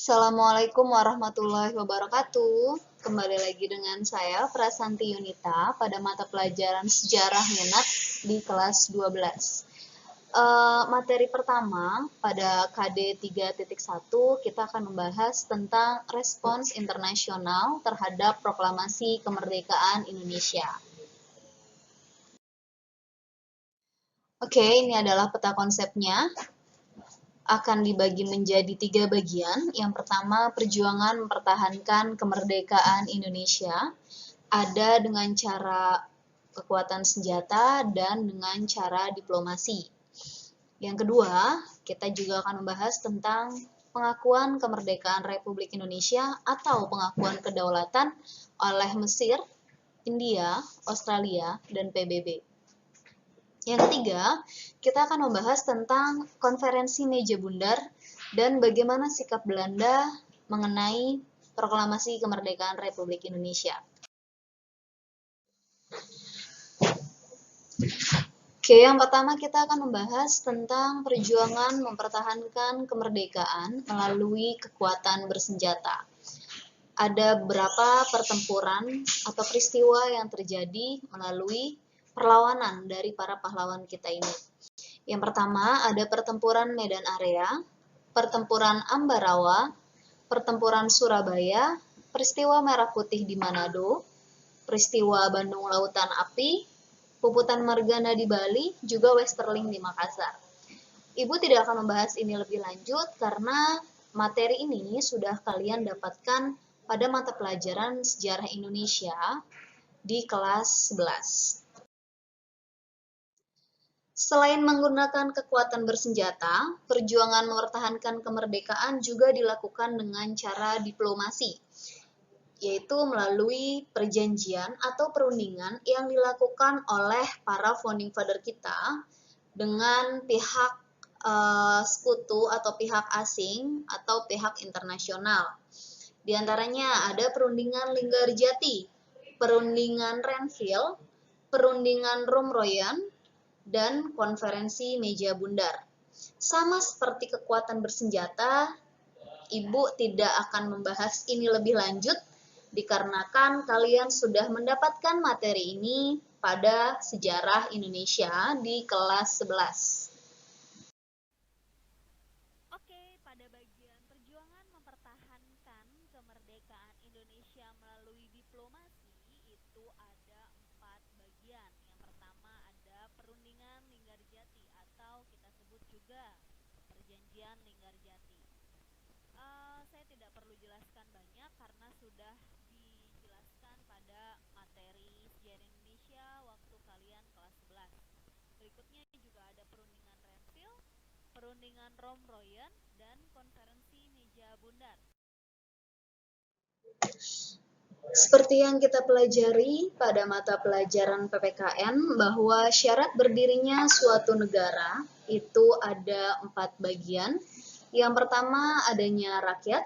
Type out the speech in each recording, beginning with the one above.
Assalamualaikum warahmatullahi wabarakatuh. Kembali lagi dengan saya, Prasanti Yunita, pada mata pelajaran Sejarah Minat di kelas 12. Materi pertama, pada KD 3.1, kita akan membahas tentang respons internasional terhadap proklamasi kemerdekaan Indonesia. Oke, ini adalah peta konsepnya. Akan dibagi menjadi 3 bagian. Yang pertama, perjuangan mempertahankan kemerdekaan Indonesia. Ada dengan cara kekuatan senjata dan dengan cara diplomasi. Yang kedua, kita juga akan membahas tentang pengakuan kemerdekaan Republik Indonesia atau pengakuan kedaulatan oleh Mesir, India, Australia, dan PBB. Yang ketiga, kita akan membahas tentang konferensi meja bundar dan bagaimana sikap Belanda mengenai proklamasi kemerdekaan Republik Indonesia. Oke, yang pertama kita akan membahas tentang perjuangan mempertahankan kemerdekaan melalui kekuatan bersenjata. Ada beberapa pertempuran atau peristiwa yang terjadi melalui perlawanan dari para pahlawan kita ini. Yang pertama ada pertempuran Medan Area, pertempuran Ambarawa, pertempuran Surabaya, peristiwa Merah Putih di Manado, peristiwa Bandung Lautan Api, Puputan Margana di Bali, juga Westerling di Makassar. Ibu tidak akan membahas ini lebih lanjut karena materi ini sudah kalian dapatkan pada mata pelajaran Sejarah Indonesia di kelas 11. Selain menggunakan kekuatan bersenjata, perjuangan mempertahankan kemerdekaan juga dilakukan dengan cara diplomasi, yaitu melalui perjanjian atau perundingan yang dilakukan oleh para founding father kita dengan pihak sekutu atau pihak asing atau pihak internasional. Di antaranya ada perundingan Linggarjati, perundingan Renville, perundingan Romroyan, dan konferensi meja bundar. Sama seperti kekuatan bersenjata, Ibu tidak akan membahas ini lebih lanjut dikarenakan kalian sudah mendapatkan materi ini pada Sejarah Indonesia di kelas 11. Oke, pada bagian perjuangan mempertahankan kemerdekaan Indonesia melalui diplomasi itu ada 4 bagian. Yang pertama ada perundingan Linggarjati atau kita sebut juga perjanjian Linggarjati. Saya tidak perlu jelaskan banyak karena sudah dijelaskan pada materi Sejarah Indonesia waktu kalian kelas 11. Berikutnya juga ada perundingan Renville, perundingan Romroyan, dan konferensi meja bundar. Seperti yang kita pelajari pada mata pelajaran PPKN bahwa syarat berdirinya suatu negara itu ada 4 bagian. Yang pertama adanya rakyat,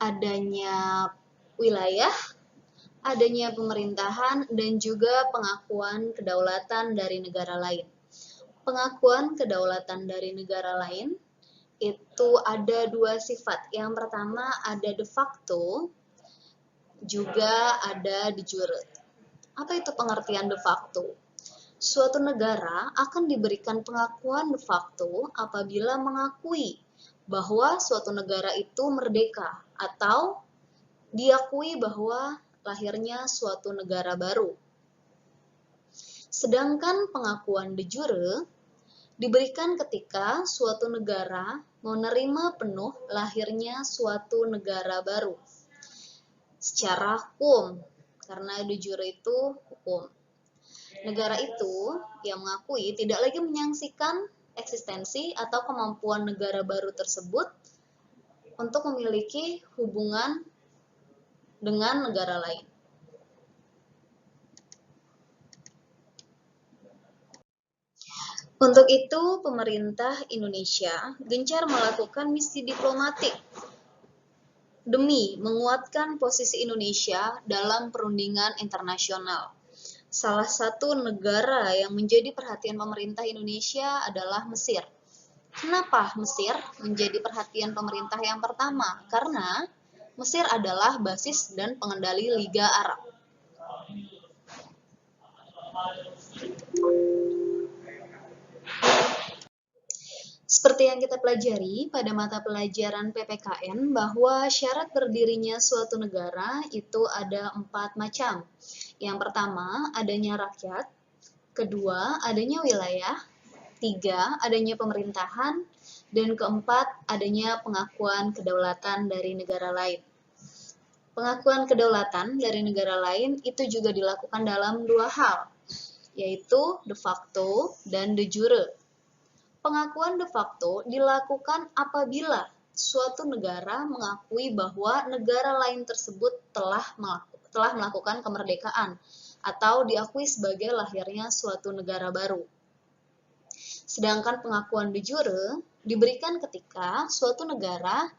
adanya wilayah, adanya pemerintahan, dan juga pengakuan kedaulatan dari negara lain. Pengakuan kedaulatan dari negara lain itu ada 2 sifat. Yang pertama ada de facto, juga ada de jure. Apa itu pengertian de facto? Suatu negara akan diberikan pengakuan de facto apabila mengakui bahwa suatu negara itu merdeka atau diakui bahwa lahirnya suatu negara baru. Sedangkan pengakuan de jure diberikan ketika suatu negara menerima penuh lahirnya suatu negara baru secara hukum, karena de jure itu hukum. Negara itu yang mengakui tidak lagi menyaksikan eksistensi atau kemampuan negara baru tersebut untuk memiliki hubungan dengan negara lain. Untuk itu, pemerintah Indonesia gencar melakukan misi diplomatik demi menguatkan posisi Indonesia dalam perundingan internasional. Salah satu negara yang menjadi perhatian pemerintah Indonesia adalah Mesir. Kenapa Mesir menjadi perhatian pemerintah yang pertama? Karena Mesir adalah basis dan pengendali Liga Arab. Seperti yang kita pelajari pada mata pelajaran PPKN bahwa syarat berdirinya suatu negara itu ada 4 macam. Yang pertama, adanya rakyat. Kedua, adanya wilayah. Tiga, adanya pemerintahan. Dan keempat, adanya pengakuan kedaulatan dari negara lain. Pengakuan kedaulatan dari negara lain itu juga dilakukan dalam dua hal, yaitu de facto dan de jure. Pengakuan de facto dilakukan apabila suatu negara mengakui bahwa negara lain tersebut telah melakukan kemerdekaan atau diakui sebagai lahirnya suatu negara baru. Sedangkan pengakuan de jure diberikan ketika suatu negara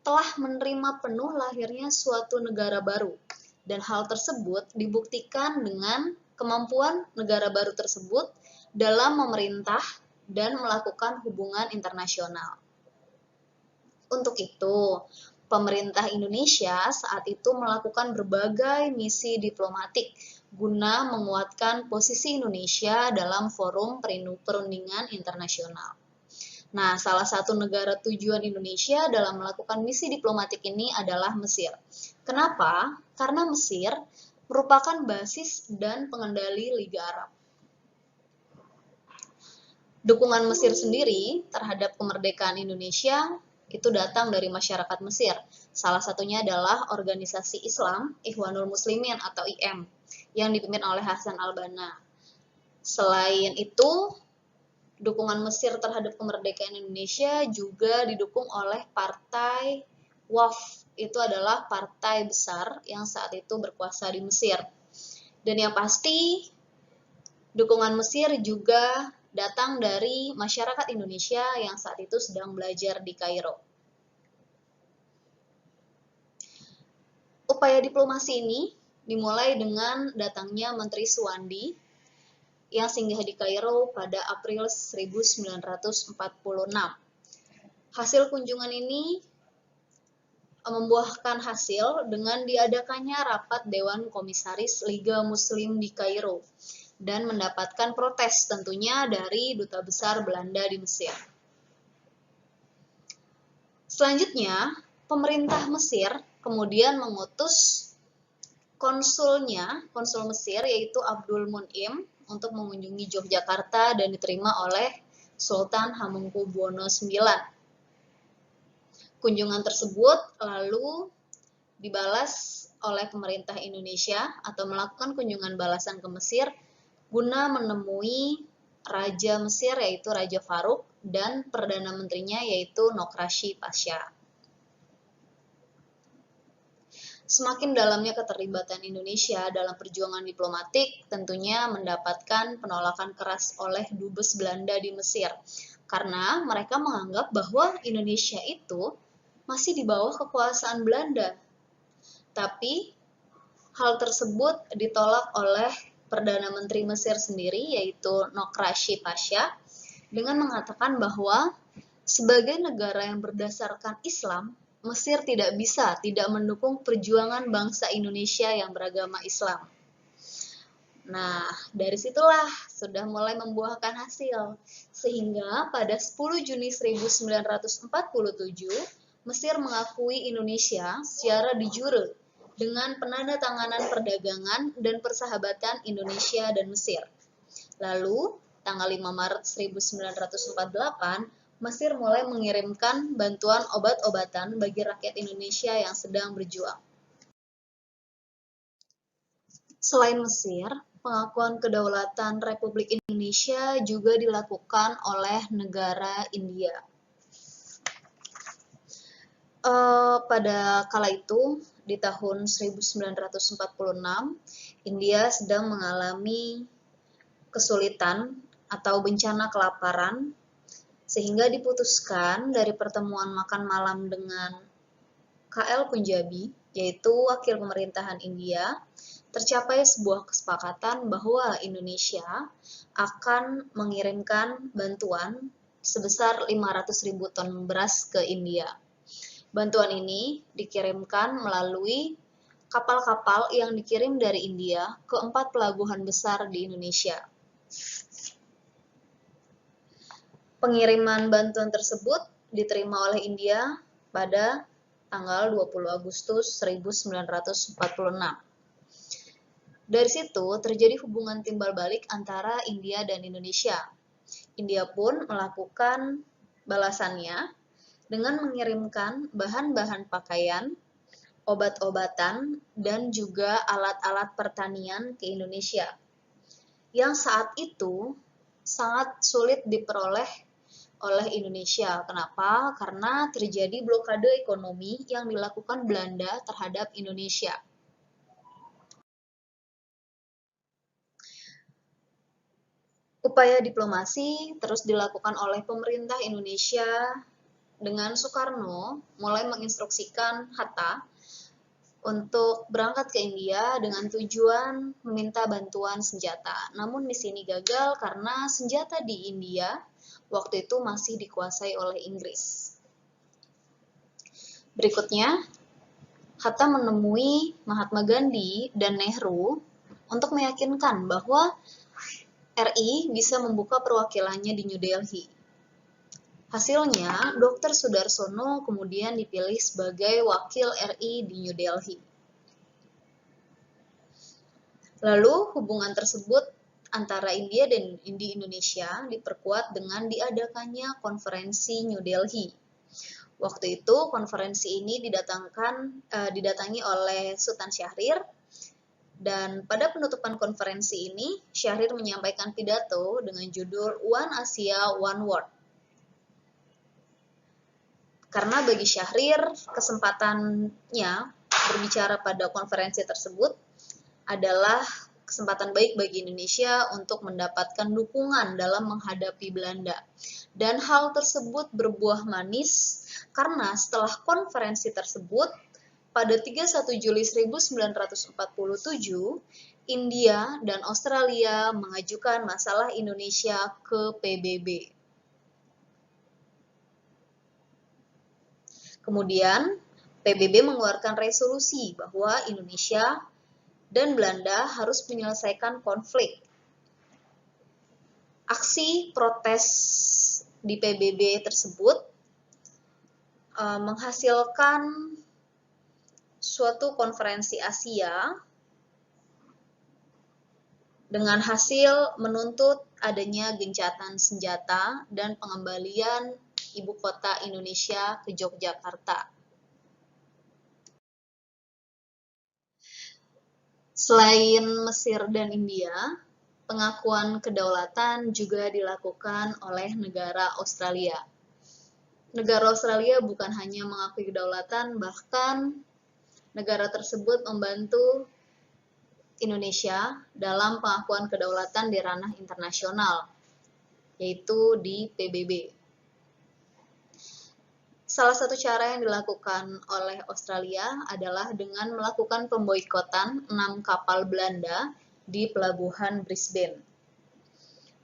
telah menerima penuh lahirnya suatu negara baru, dan hal tersebut dibuktikan dengan kemampuan negara baru tersebut dalam memerintah dan melakukan hubungan internasional. Untuk itu, pemerintah Indonesia saat itu melakukan berbagai misi diplomatik guna menguatkan posisi Indonesia dalam forum perundingan internasional. Nah, salah satu negara tujuan Indonesia dalam melakukan misi diplomatik ini adalah Mesir. Kenapa? Karena Mesir merupakan basis dan pengendali Liga Arab. Dukungan Mesir sendiri terhadap kemerdekaan Indonesia itu datang dari masyarakat Mesir. Salah satunya adalah organisasi Islam Ikhwanul Muslimin atau IM yang dipimpin oleh Hasan al-Banna. Selain itu, dukungan Mesir terhadap kemerdekaan Indonesia juga didukung oleh Partai WAF. Itu adalah partai besar yang saat itu berkuasa di Mesir. Dan yang pasti, dukungan Mesir juga datang dari masyarakat Indonesia yang saat itu sedang belajar di Kairo. Upaya diplomasi ini dimulai dengan datangnya Menteri Suwandi yang singgah di Kairo pada April 1946. Hasil kunjungan ini membuahkan hasil dengan diadakannya rapat Dewan Komisaris Liga Muslim di Kairo dan mendapatkan protes tentunya dari Duta Besar Belanda di Mesir. Selanjutnya, pemerintah Mesir kemudian mengutus konsul Mesir yaitu Abdul Mun'im untuk mengunjungi Yogyakarta dan diterima oleh Sultan Hamengkubuwono IX. Kunjungan tersebut lalu dibalas oleh pemerintah Indonesia atau melakukan kunjungan balasan ke Mesir guna menemui Raja Mesir yaitu Raja Farouk dan Perdana Menterinya yaitu Nokrashi Pasha. Semakin dalamnya keterlibatan Indonesia dalam perjuangan diplomatik tentunya mendapatkan penolakan keras oleh dubes Belanda di Mesir karena mereka menganggap bahwa Indonesia itu masih di bawah kekuasaan Belanda. Tapi hal tersebut ditolak oleh Perdana Menteri Mesir sendiri yaitu Nokrashi Pasha dengan mengatakan bahwa sebagai negara yang berdasarkan Islam, Mesir tidak mendukung perjuangan bangsa Indonesia yang beragama Islam. Nah, dari situlah sudah mulai membuahkan hasil. Sehingga pada 10 Juni 1947, Mesir mengakui Indonesia secara de jure dengan penandatanganan perdagangan dan persahabatan Indonesia dan Mesir. Lalu, tanggal 5 Maret 1948, Mesir mulai mengirimkan bantuan obat-obatan bagi rakyat Indonesia yang sedang berjuang. Selain Mesir, pengakuan kedaulatan Republik Indonesia juga dilakukan oleh negara India. Pada kala itu, di tahun 1946, India sedang mengalami kesulitan atau bencana kelaparan, sehingga diputuskan dari pertemuan makan malam dengan KL Punjabi, yaitu wakil pemerintahan India, tercapai sebuah kesepakatan bahwa Indonesia akan mengirimkan bantuan sebesar 500.000 ton beras ke India. Bantuan ini dikirimkan melalui kapal-kapal yang dikirim dari India ke 4 pelabuhan besar di Indonesia. Pengiriman bantuan tersebut diterima oleh India pada tanggal 20 Agustus 1946. Dari situ terjadi hubungan timbal balik antara India dan Indonesia. India pun melakukan balasannya dengan mengirimkan bahan-bahan pakaian, obat-obatan, dan juga alat-alat pertanian ke Indonesia, yang saat itu sangat sulit diperoleh oleh Indonesia. Kenapa? Karena terjadi blokade ekonomi yang dilakukan Belanda terhadap Indonesia. Upaya diplomasi terus dilakukan oleh pemerintah Indonesia dengan Soekarno mulai menginstruksikan Hatta untuk berangkat ke India dengan tujuan meminta bantuan senjata. Namun di sini gagal karena senjata di India waktu itu masih dikuasai oleh Inggris. Berikutnya, Hatta menemui Mahatma Gandhi dan Nehru untuk meyakinkan bahwa RI bisa membuka perwakilannya di New Delhi. Hasilnya, Dr. Sudarsono kemudian dipilih sebagai wakil RI di New Delhi. Lalu, hubungan tersebut antara India dan Indonesia diperkuat dengan diadakannya konferensi New Delhi. Waktu itu konferensi ini didatangi oleh Sultan Syahrir, dan pada penutupan konferensi ini Syahrir menyampaikan pidato dengan judul One Asia, One World. Karena bagi Syahrir kesempatannya berbicara pada konferensi tersebut adalah kesempatan baik bagi Indonesia untuk mendapatkan dukungan dalam menghadapi Belanda. Dan hal tersebut berbuah manis karena setelah konferensi tersebut, pada 31 Juli 1947, India dan Australia mengajukan masalah Indonesia ke PBB. Kemudian, PBB mengeluarkan resolusi bahwa Indonesia dan Belanda harus menyelesaikan konflik. Aksi protes di PBB tersebut menghasilkan suatu konferensi Asia dengan hasil menuntut adanya gencatan senjata dan pengembalian ibu kota Indonesia ke Yogyakarta. Selain Mesir dan India, pengakuan kedaulatan juga dilakukan oleh negara Australia. Negara Australia bukan hanya mengakui kedaulatan, bahkan negara tersebut membantu Indonesia dalam pengakuan kedaulatan di ranah internasional, yaitu di PBB. Salah satu cara yang dilakukan oleh Australia adalah dengan melakukan pemboikotan 6 kapal Belanda di pelabuhan Brisbane.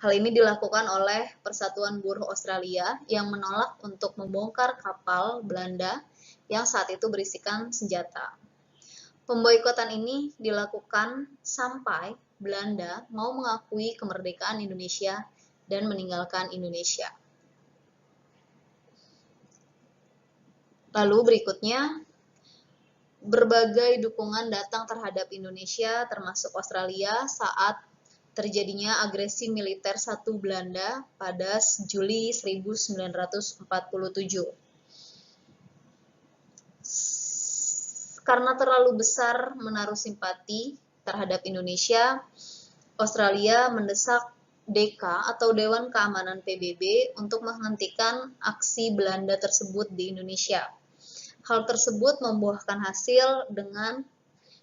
Hal ini dilakukan oleh Persatuan Buruh Australia yang menolak untuk membongkar kapal Belanda yang saat itu berisikan senjata. Pemboikotan ini dilakukan sampai Belanda mau mengakui kemerdekaan Indonesia dan meninggalkan Indonesia. Lalu berikutnya, berbagai dukungan datang terhadap Indonesia termasuk Australia saat terjadinya agresi militer satu Belanda pada Juli 1947. Karena terlalu besar menaruh simpati terhadap Indonesia, Australia mendesak DK atau Dewan Keamanan PBB untuk menghentikan aksi Belanda tersebut di Indonesia. Hal tersebut membuahkan hasil dengan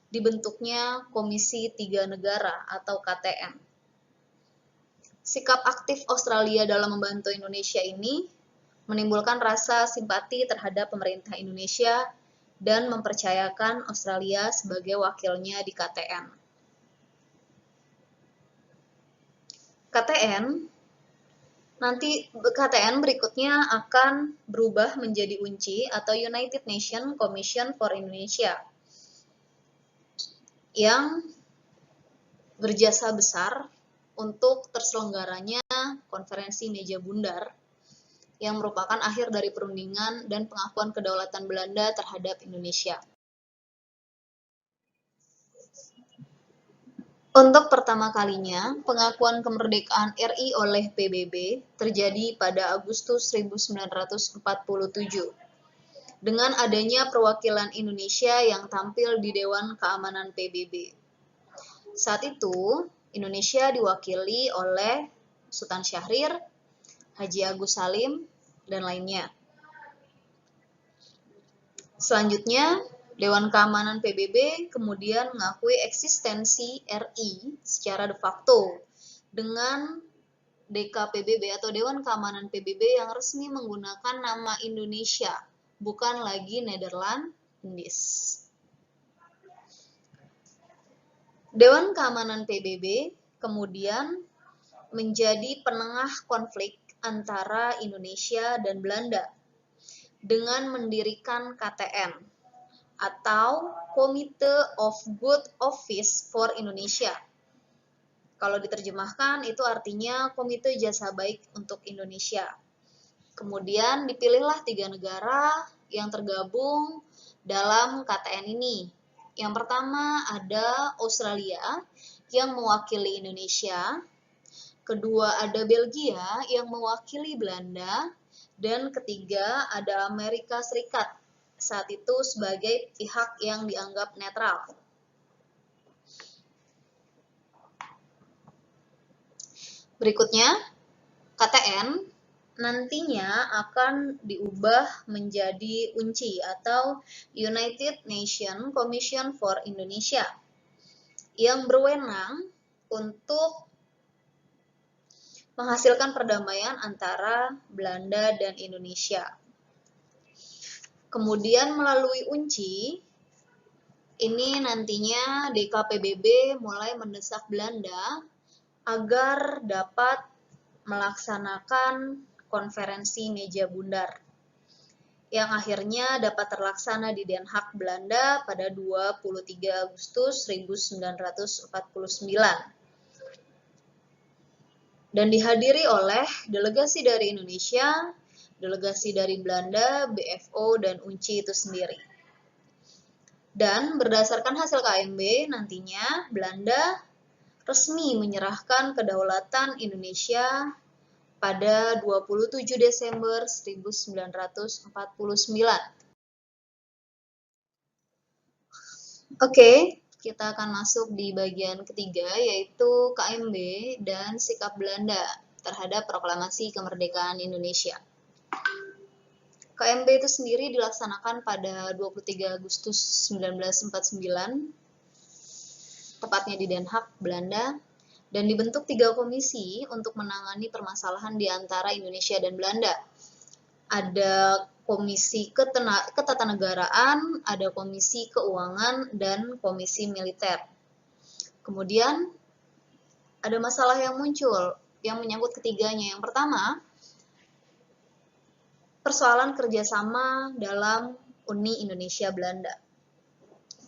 dibentuknya Komisi Tiga Negara atau KTN. Sikap aktif Australia dalam membantu Indonesia ini menimbulkan rasa simpati terhadap pemerintah Indonesia dan mempercayakan Australia sebagai wakilnya di KTN. KTN Nanti KTN berikutnya akan berubah menjadi UNCI atau United Nations Commission for Indonesia yang berjasa besar untuk terselenggaranya konferensi meja bundar yang merupakan akhir dari perundingan dan pengakuan kedaulatan Belanda terhadap Indonesia. Untuk pertama kalinya, pengakuan kemerdekaan RI oleh PBB terjadi pada Agustus 1947 dengan adanya perwakilan Indonesia yang tampil di Dewan Keamanan PBB. Saat itu, Indonesia diwakili oleh Sultan Syahrir, Haji Agus Salim, dan lainnya. Selanjutnya, Dewan Keamanan PBB kemudian mengakui eksistensi RI secara de facto dengan DKPBB atau Dewan Keamanan PBB yang resmi menggunakan nama Indonesia, bukan lagi Nederland-Indies. Dewan Keamanan PBB kemudian menjadi penengah konflik antara Indonesia dan Belanda dengan mendirikan KTN atau Committee of Good Office for Indonesia. Kalau diterjemahkan itu artinya Komite Jasa Baik untuk Indonesia. Kemudian dipilihlah 3 negara yang tergabung dalam KTN ini. Yang pertama ada Australia yang mewakili Indonesia. Kedua ada Belgia yang mewakili Belanda. Dan ketiga ada Amerika Serikat, saat itu sebagai pihak yang dianggap netral. Berikutnya, KTN nantinya akan diubah menjadi UNCI atau United Nations Commission for Indonesia yang berwenang untuk menghasilkan perdamaian antara Belanda dan Indonesia. Kemudian melalui UNCI, ini nantinya DKPBB mulai mendesak Belanda agar dapat melaksanakan konferensi meja bundar yang akhirnya dapat terlaksana di Den Haag, Belanda pada 23 Agustus 1949 dan dihadiri oleh delegasi dari Indonesia, delegasi dari Belanda, BFO, dan UNCI itu sendiri. Dan berdasarkan hasil KMB, nantinya Belanda resmi menyerahkan kedaulatan Indonesia pada 27 Desember 1949. Oke, kita akan masuk di bagian ketiga, yaitu KMB dan sikap Belanda terhadap proklamasi kemerdekaan Indonesia. KMB itu sendiri dilaksanakan pada 23 Agustus 1949, tepatnya di Den Haag, Belanda, dan dibentuk 3 komisi untuk menangani permasalahan di antara Indonesia dan Belanda. Ada komisi ketatanegaraan, ada komisi keuangan, dan komisi militer. Kemudian, ada masalah yang muncul yang menyangkut ketiganya. Yang pertama, persoalan kerjasama dalam Uni Indonesia-Belanda.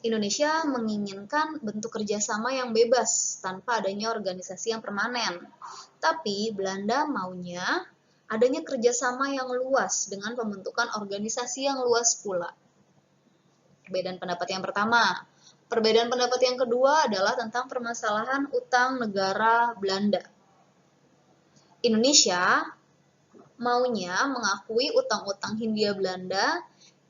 Indonesia menginginkan bentuk kerjasama yang bebas tanpa adanya organisasi yang permanen. Tapi Belanda maunya adanya kerjasama yang luas dengan pembentukan organisasi yang luas pula. Perbedaan pendapat yang pertama. Perbedaan pendapat yang kedua adalah tentang permasalahan utang negara Belanda. Indonesia maunya mengakui utang-utang Hindia Belanda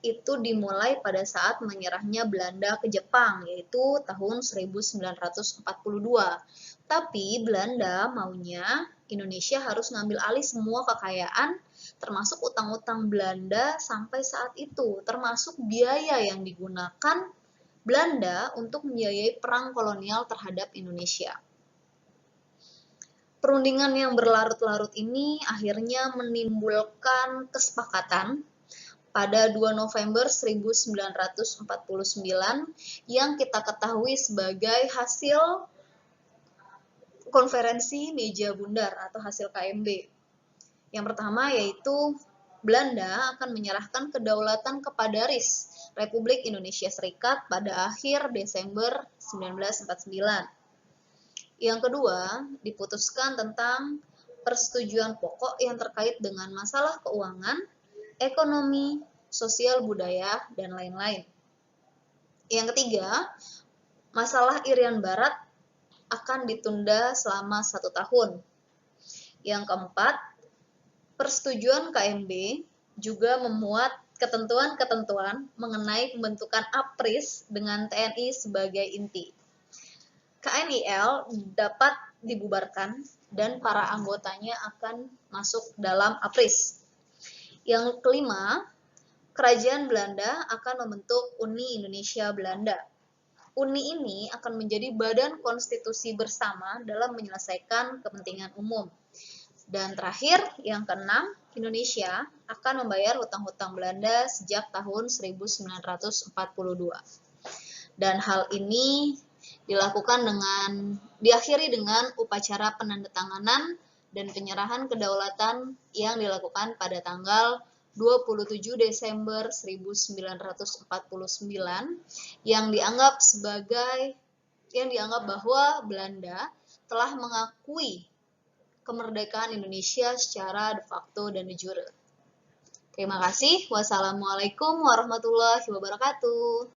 itu dimulai pada saat menyerahnya Belanda ke Jepang, yaitu tahun 1942. Tapi Belanda maunya Indonesia harus ngambil alih semua kekayaan, termasuk utang-utang Belanda sampai saat itu, termasuk biaya yang digunakan Belanda untuk membiayai perang kolonial terhadap Indonesia. Perundingan yang berlarut-larut ini akhirnya menimbulkan kesepakatan pada 2 November 1949 yang kita ketahui sebagai hasil konferensi meja bundar atau hasil KMB. Yang pertama yaitu Belanda akan menyerahkan kedaulatan kepada RIS, Republik Indonesia Serikat, pada akhir Desember 1949. Yang kedua, diputuskan tentang persetujuan pokok yang terkait dengan masalah keuangan, ekonomi, sosial budaya, dan lain-lain. Yang ketiga, masalah Irian Barat akan ditunda selama 1 tahun. Yang keempat, persetujuan KMB juga memuat ketentuan-ketentuan mengenai pembentukan APRIS dengan TNI sebagai inti. KNIL dapat dibubarkan dan para anggotanya akan masuk dalam APRIS. Yang kelima, Kerajaan Belanda akan membentuk Uni Indonesia Belanda. Uni ini akan menjadi badan konstitusi bersama dalam menyelesaikan kepentingan umum. Dan terakhir, yang keenam, Indonesia akan membayar hutang-hutang Belanda sejak tahun 1942. Dan hal ini diakhiri dengan upacara penandatanganan dan penyerahan kedaulatan yang dilakukan pada tanggal 27 Desember 1949 yang dianggap bahwa Belanda telah mengakui kemerdekaan Indonesia secara de facto dan de jure. Terima kasih. Wassalamualaikum warahmatullahi wabarakatuh.